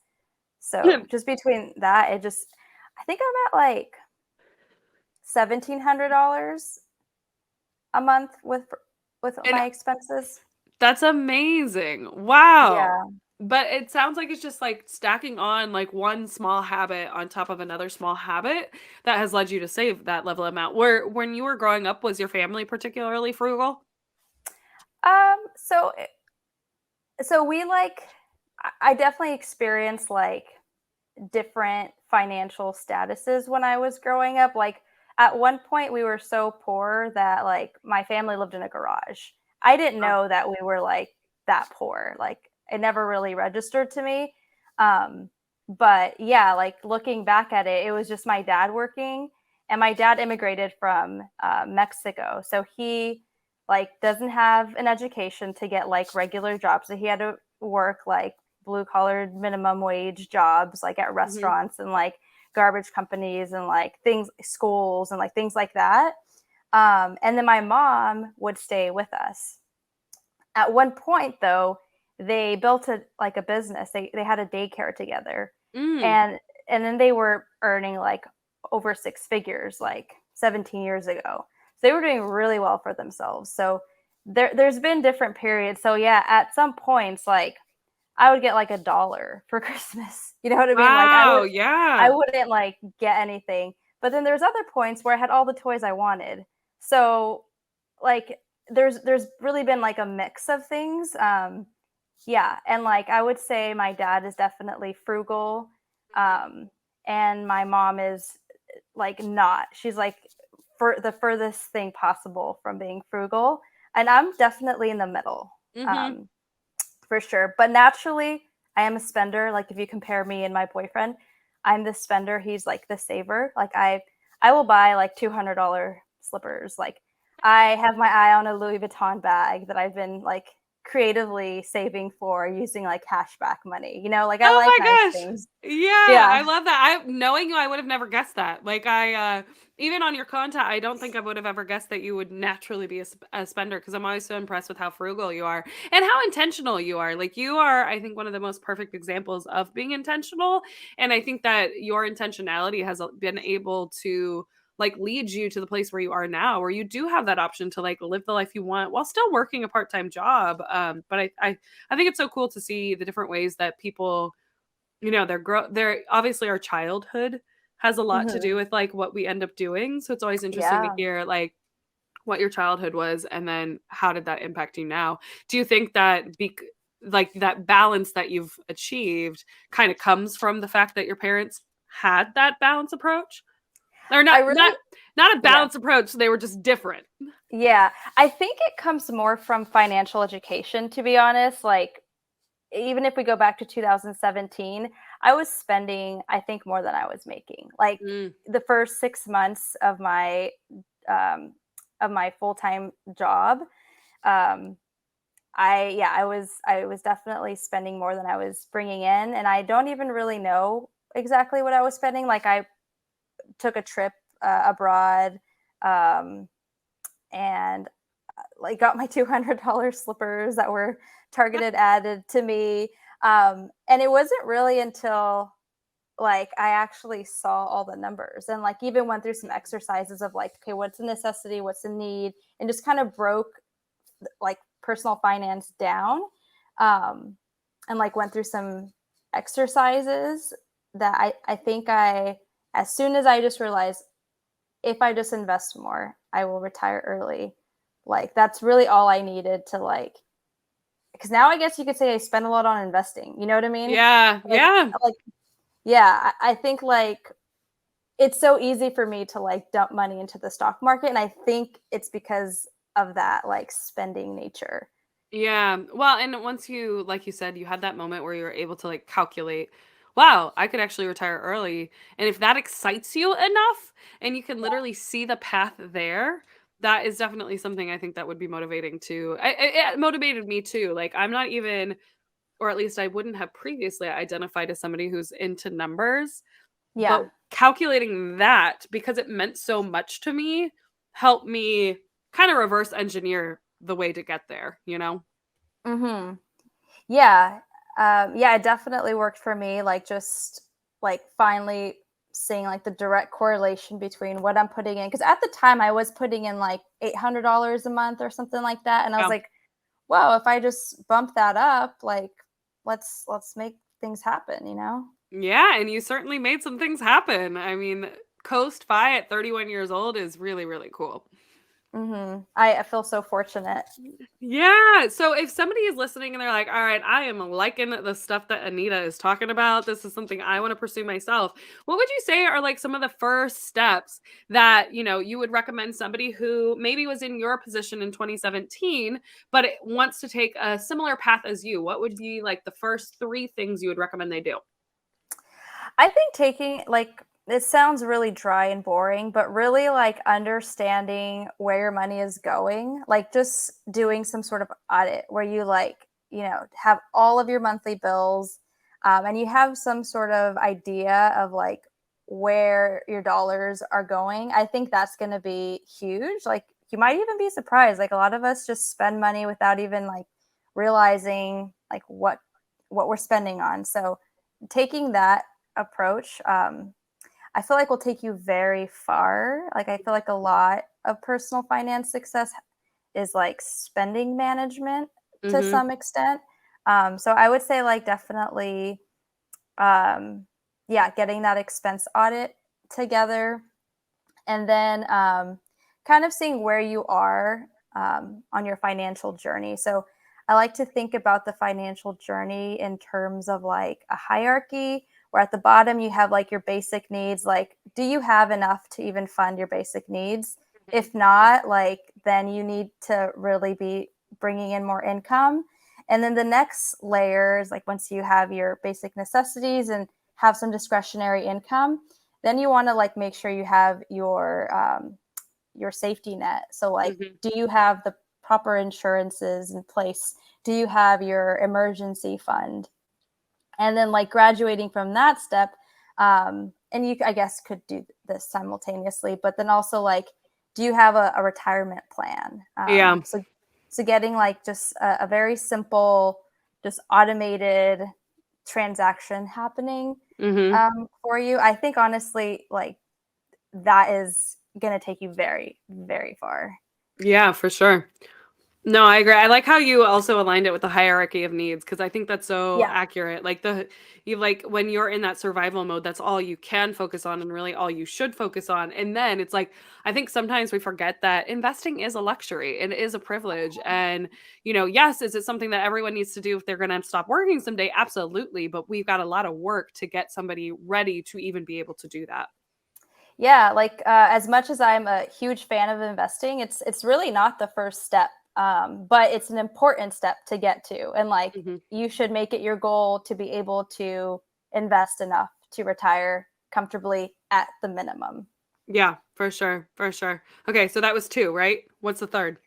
So just between that, I think I'm at like $1,700 a month with with
And
my expenses.
that's amazing. Wow.
Yeah.
But it sounds like it's just like stacking on like one small habit on top of another small habit that has led you to save that level amount. Where when you were growing up, was your family particularly frugal?
So we like I definitely experienced like different financial statuses when I was growing up. Like at one point we were so poor that like my family lived in a garage. I didn't
Oh.
know that we were like that poor. Like it never really registered to me. Um but yeah, like looking back at it, it was just my dad working, and my dad immigrated from Mexico. So he like doesn't have an education to get like regular jobs. So he had to work like blue collared minimum wage jobs like at
Mhm.
restaurants and like garbage companies and like things schools and like things like that. And then my mom would stay with us. At one point though, they built a business. They had a daycare together,
Mm.
and then they were earning like over six figures like 17 years ago. So they were doing really well for themselves. So there's been different periods. So yeah, at some points like I would get like $1 for Christmas. You know what I mean? Like
Wow,
I
yeah.
wouldn't like get anything. But then there's other points where I had all the toys I wanted. So like there's really been like a mix of things. Yeah, and like I would say my dad is definitely frugal. Um and my mom is like not. She's like for the furthest thing possible from being frugal. And I'm definitely in the middle.
Mhm.
Um for sure. But naturally, I am a spender. Like if you compare me and my boyfriend, I'm the spender. He's like the saver. Like I will buy like $200 slippers. Like I have my eye on a Louis Vuitton bag that I've been like creatively saving for using like cashback money. Like I
Oh
like nice
my gosh.
things.
Yeah,
Yeah.
I love that. Knowing you, I would have never guessed that. Like even on your content, I don't think I would have ever guessed that you would naturally be a spender, because I'm always so impressed with how frugal you are and how intentional you are. Like you are, I think, one of the most perfect examples of being intentional. And I think that your intentionality has been able to like lead you to the place where you are now, where you do have that option to like live the life you want while still working a part-time job. But I think it's so cool to see the different ways that people, they're obviously our childhood has a lot to do
Hmm.
with like what we end up doing. So it's always interesting to
Yeah.
hear like what your childhood was and then how did that impact you now? Do you think that like that balance that you've achieved kind of comes from the fact that your parents had that balance approach? Or
I
not
really,
not a
yeah.
balance approach, they were just different.
Yeah. I think it comes more from financial education, to be honest. Like even if we go back to 2017, I was spending, I think, more than I was making. Like
Mm,
the first 6 months um, of my full time job, um, I was definitely spending more than I was bringing in, and I don't even really know exactly what I was spending. Like I took a trip abroad, um, and like got my $200 slippers that were targeted added to me. And it wasn't really until like I actually saw all the numbers and like even went through some exercises of like, okay, what's a necessity, what's a need, and just kind of broke like personal finance down. Um, and like went through some exercises that I think as soon as I just realized if I just invest more, I will retire early. Like that's really all I needed to like, because now I guess you could say I spend a lot on investing. You know what I mean?
yeah,
Like,
yeah.
like yeah, I think like it's so easy for me to like dump money into the stock market, and I think it's because of that like spending nature.
Yeah. Well, and once you, like you said, you had that moment where you were able to like calculate, wow, I could actually retire early. And if that excites you enough and you can literally see the path there, that is definitely something I think that would be motivating too. It motivated me too. Like I'm not even, or at least I wouldn't have previously identified as somebody who's into numbers, but
Yeah.
calculating that because it meant so much to me helped me kind of reverse engineer the way to get there, you know?
Mm-hmm. Yeah. Yeah, it definitely worked for me. Like just like finally seeing like the direct correlation between what I'm putting in. Because at the time I was putting in like $800 a month or something like that. And I was
Yeah.
like, wow, if I just bump that up, like let's make things happen, you know?
Yeah, and you certainly made some things happen. I mean, Coast Fi at 31 years old is really, really cool.
I feel so fortunate.
Yeah. So if somebody is listening and they're like, all right, I am liking the stuff that Anita is talking about. This is something I want to pursue myself. What would you say are like some of the first steps that, you would recommend somebody who maybe was in your position in 2017, but it wants to take a similar path as you? What would be like the first three things you would recommend they do?
I think taking like it sounds really dry and boring, but really like understanding where your money is going, like just doing some sort of audit where you like, have all of your monthly bills, and you have some sort of idea of like where your dollars are going. I think that's going to be huge. Like you might even be surprised. Like a lot of us just spend money without even like realizing like what we're spending on. So taking that approach, I feel like will take you very far. Like I feel like a lot of personal finance success is like spending management to
Mm-hmm.
some extent. So I would say like definitely, yeah, getting that expense audit together, and then kind of seeing where you are on your financial journey. So I like to think about the financial journey in terms of like a hierarchy, where at the bottom you have like your basic needs. Like, do you have enough to even fund your basic needs? If not, like, then you need to really be bringing in more income. And then the next layer is like once you have your basic necessities and have some discretionary income, then you want to like make sure you have your safety net. So like,
Mm-hmm.
do you have the proper insurances in place? Do you have your emergency fund? And then like graduating from that step, and you I guess could do this simultaneously, but then also like, do you have a retirement plan?
Yeah.
So getting like just a very simple, just automated transaction happening
Mm-hmm.
for you. I think honestly, like that is going to take you very, very far.
Yeah, for sure. No, I agree. I like how you also aligned it with the hierarchy of needs because I think that's so
Yeah.
accurate. Like you like when you're in that survival mode, that's all you can focus on and really all you should focus on. And then it's like I think sometimes we forget that investing is a luxury and it is a privilege. And yes, is it something that everyone needs to do if they're going to stop working someday? Absolutely. But we've got a lot of work to get somebody ready to even be able to do that.
Yeah, like as much as I'm a huge fan of investing, it's really not the first step, but it's an important step to get to, and like
Hmm.
you should make it your goal to be able to invest enough to retire comfortably at the minimum.
Yeah, for sure. For sure. Okay. So that was two, right? What's the third?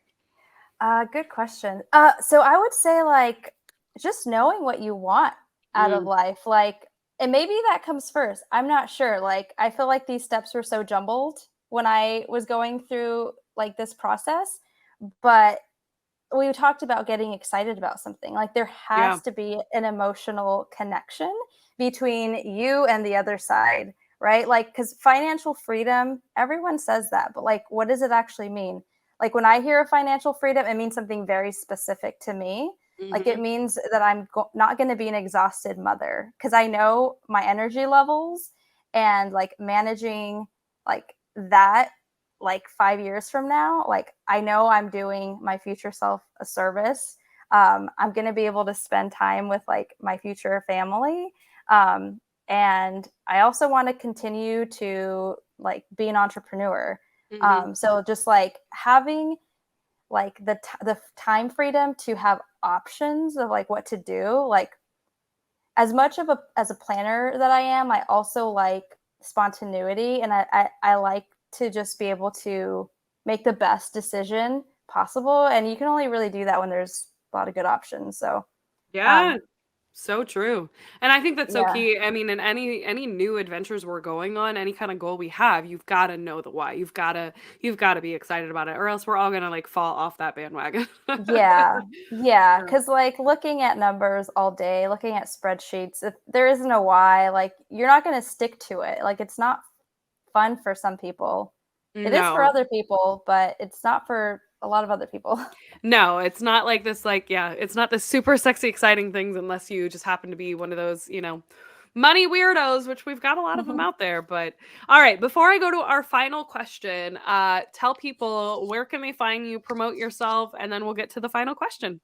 Good question. So I would say like just knowing what you want out of
Mm,
life, like, and maybe that comes first. I'm not sure. Like, I feel like these steps were so jumbled when I was going through like this process, but we talked about getting excited about something. Like, there
yeah.
has to be an emotional connection between you and the other side, right? Like, because financial freedom, everyone says that, but like, what does it actually mean? Like, when I hear of financial freedom, it means something very specific to me. Like, it
Hmm.
means that I'm not going to be an exhausted mother because I know my energy levels, and like managing like that, like 5 years from now, like I know I'm doing my future self a service. I'm going to be able to spend time with like my future family. Um, and I also want to continue to like be an entrepreneur.
Hmm.
So just like having like the time freedom to have options of like what to do, like as much of a as a planner that I am, I also like spontaneity, and I like to just be able to make the best decision possible. And you can only really do that when there's a lot of good options. So
Yeah.
um
So true. And I think that's so
yeah.
key. I mean, in any new adventures we're going on, any kind of goal we have, you've got to know the why. You've got to be excited about it or else we're all going to like fall off that bandwagon.
Yeah. Yeah.
Yeah.
Cause like looking at numbers all day, looking at spreadsheets, if there isn't a why, like you're not gonna stick to it. Like it's not fun for some people. It is for
No.
other people, but it's not for a lot of other people.
No, it's not like this, like, yeah, it's not the super sexy, exciting things unless you just happen to be one of those, money weirdos, which we've got a lot of them out there. But all right, before I go to our final question, tell people where can they find you, promote yourself, and then we'll get to the final question.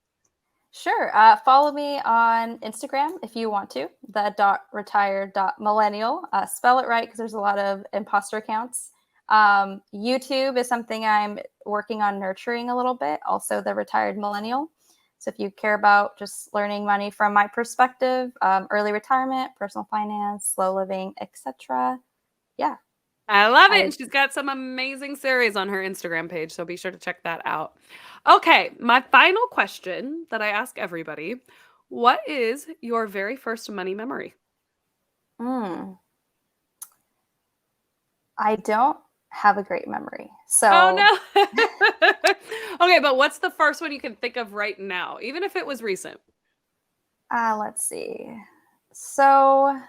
Sure. Follow me on Instagram if you want to, the .retired.millennial. Spell it right because there's a lot of imposter accounts. YouTube is something I'm working on nurturing a little bit, also the Retired Millennial. So if you care about just learning money from my perspective, early retirement, personal finance, slow living, etc. Yeah.
I love it. And she's got some amazing series on her Instagram page. So be sure to check that out. Okay. My final question that I ask everybody: what is your very first money memory?
Mm, I don't have a great memory.
Oh,
So
no. Okay. But what's the first one you can think of right now, even if it was recent?
let's see. So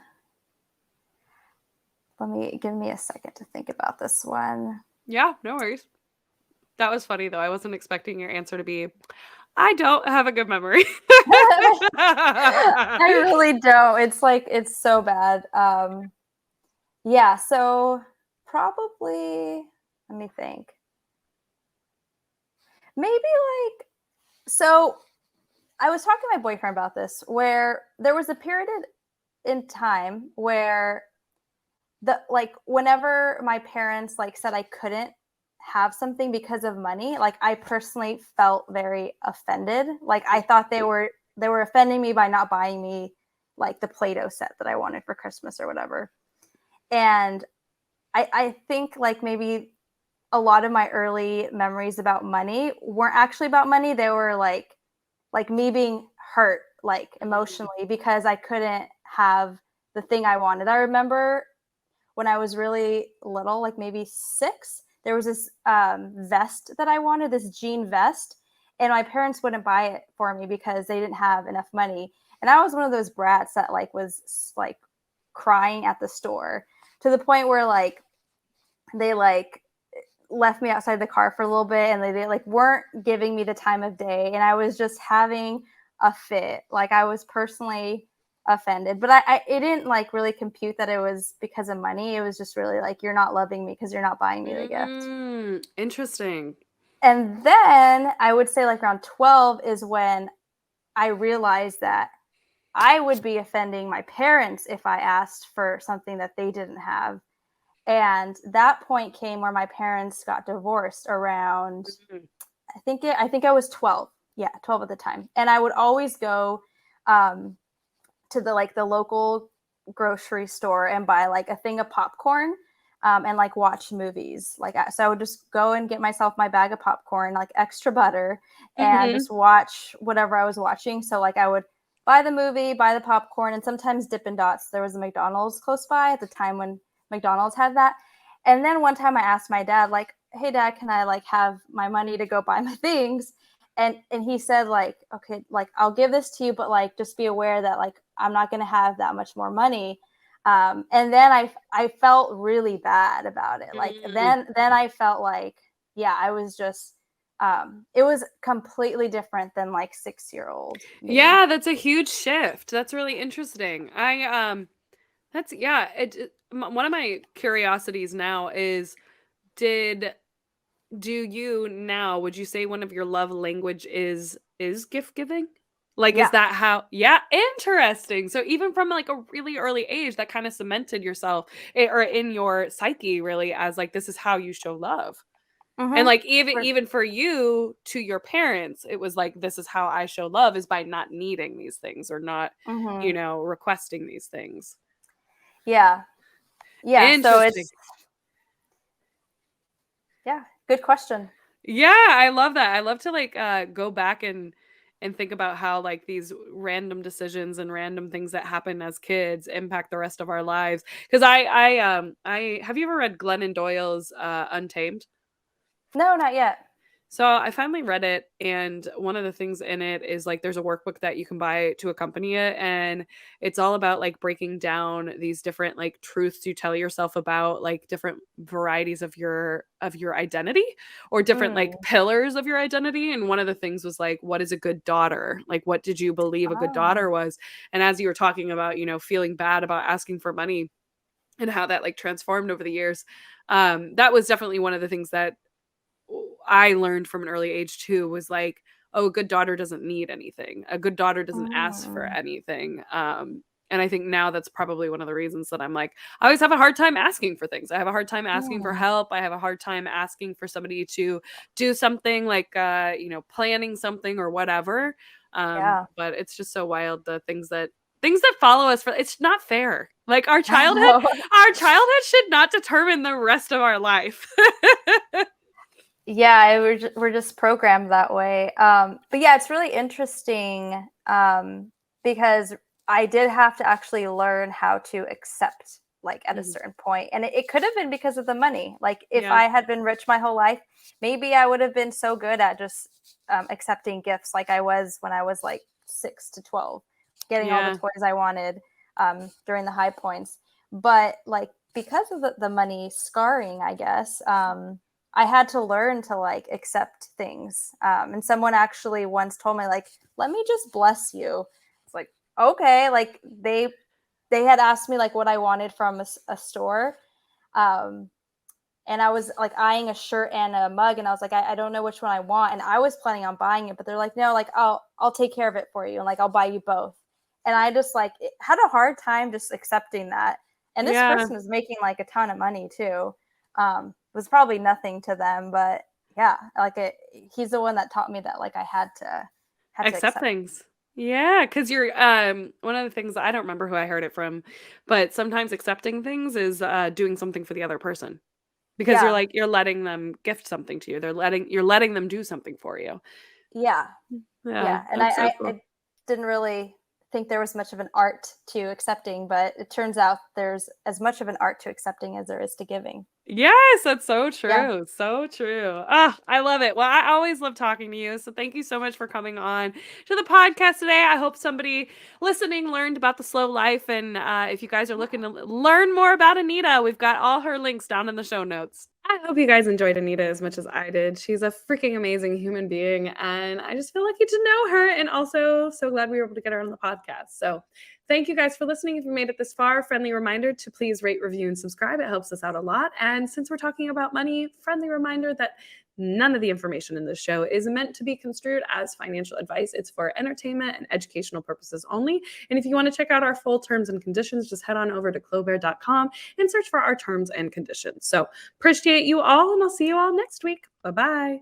give me a second to think about this one.
Yeah. No worries. That was funny, though. I wasn't expecting your answer to be, I don't have a good memory.
I really don't. It's so bad. Yeah, so probably let me think. Maybe like so I was talking to my boyfriend about this where there was a period in time where whenever my parents said I couldn't have something because of money, like I personally felt very offended. Like I thought they were offending me by not buying me like the Play-Doh set that I wanted for Christmas or whatever. And I think like maybe a lot of my early memories about money weren't actually about money. They were like me being hurt like emotionally because I couldn't have the thing I wanted. I remember when I was really little, like maybe 6, there was this vest that I wanted, this jean vest, and my parents wouldn't buy it for me because they didn't have enough money. And I was one of those brats that was like crying at the store to the point where they left me outside the car for a little bit and they like weren't giving me the time of day and I was just having a fit. Like I was personally offended, but it didn't like really compute that it was because of money. It was just really like, you're not loving me because you're not buying me the gift.
Interesting.
And then I would say like around 12 is when I realized that I would be offending my parents if I asked for something that they didn't have. And that point came where my parents got divorced around
Mhm.
I think I was 12. Yeah, 12 at the time. And I would always go to the local grocery store and buy like a thing of popcorn and like watch movies. So I would just go and get myself my bag of popcorn, like extra butter, and
Mhm.
just watch whatever I was watching. So like I would buy the movie, buy the popcorn, and sometimes Dippin' Dots. There was a McDonald's close by at the time when McDonald's had that. And then one time I asked my dad, like, "Hey dad, can I like have my money to go buy my things?" And he said like, "Okay, like I'll give this to you, but like just be aware that like I'm not going to have that much more money." And then I felt really bad about it. Like
Mm.
then I felt like, yeah, I was just it was completely different than like 6-year-old me.
Yeah, that's a huge shift. That's really interesting. That's yeah. One of my curiosities now is, did do you now? Would you say one of your love language is gift giving? Like, is
Yeah.
that how? Yeah, interesting. So even from like a really early age, that kind of cemented yourself or in your psyche, really, as like this is how you show love. And
Mm-hmm.
like even for you to your parents, it was like this is how I show love is by not needing these things or not,
Mm-hmm.
requesting these things.
Yeah. Yeah. So
Interesting.
it's yeah, good question.
Yeah, I love that. I love to like go back and think about how like these random decisions and random things that happen as kids impact the rest of our lives. Because I have you ever read Glennon Doyle's Untamed?
No, not yet.
So I finally read it, and one of the things in it is like there's a workbook that you can buy to accompany it, and it's all about like breaking down these different like truths you tell yourself about like different varieties of your identity, or different like
Mm.
pillars of your identity. And one of the things was like, what is a good daughter? Like, what did you believe a good
Oh.
daughter was? And as you were talking about, feeling bad about asking for money and how that like transformed over the years, that was definitely one of the things that I learned from an early age too, was like, oh, a good daughter doesn't need anything. A good daughter doesn't ask for
Mm.
anything. And I think now that's probably one of the reasons that I'm like, I always have a hard time asking for things. I have a hard time asking for
Mm.
help. I have a hard time asking for somebody to do something like, planning something or whatever.
Yeah.
But it's just so wild, the things that follow us for, it's not fair. Like
I know.
our childhood should not determine the rest of our life.
Yeah, we're just programmed that way. But yeah, it's really interesting because I did have to actually learn how to accept, like at a
Mhm.
certain point, and it could have been because of the money. Like if
Yeah.
I had been rich my whole life, maybe I would have been so good at just accepting gifts, like I was when I was like 6 to 12, getting all the
Yeah.
toys I wanted during the high points. But like because of the money scarring, I guess. I had to learn to like accept things. And someone actually once told me like, "Let me just bless you." It's like, okay, like they had asked me like what I wanted from a store, um, and I was like eyeing a shirt and a mug, and I was like, I don't know which one I want, and I was planning on buying it, but they're like, no, like I'll take care of it for you, and like I'll buy you both. And I just like had a hard time just accepting that. And this
Yeah.
person was making like a ton of money too. It was probably nothing to them, but yeah, like he's the one that taught me that like I had to
Accept
accept.
things. Yeah, because you're one of the things, I don't remember who I heard it from, but sometimes accepting things is doing something for the other person. Because
Yeah,
you're letting them gift something to you. You're letting them do something for you.
yeah,
Yeah,
yeah. And
that's so
I
cool.
didn't really think there was much of an art to accepting, but it turns out there's as much of an art to accepting as there is to giving.
Yes, that's so
Yeah.
true. So true. Ah, I love it. Well, I always love talking to you. So thank you so much for coming on to the podcast today. I hope somebody listening learned about the slow life. And if you guys are looking to learn more about Anita, we've got all her links down in the show notes. I hope you guys enjoyed Anita as much as I did. She's a freaking amazing human being, and I just feel lucky to know her, and also so glad we were able to get her on the podcast. So thank you guys for listening. If you made it this far, friendly reminder to please rate, review, and subscribe. It helps us out a lot. And since we're talking about money, friendly reminder that none of the information in this show is meant to be construed as financial advice. It's for entertainment and educational purposes only. And if you want to check out our full terms and conditions, just head on over to clobear.com and search for our terms and conditions. So appreciate you all, and I'll see you all next week. Bye-bye.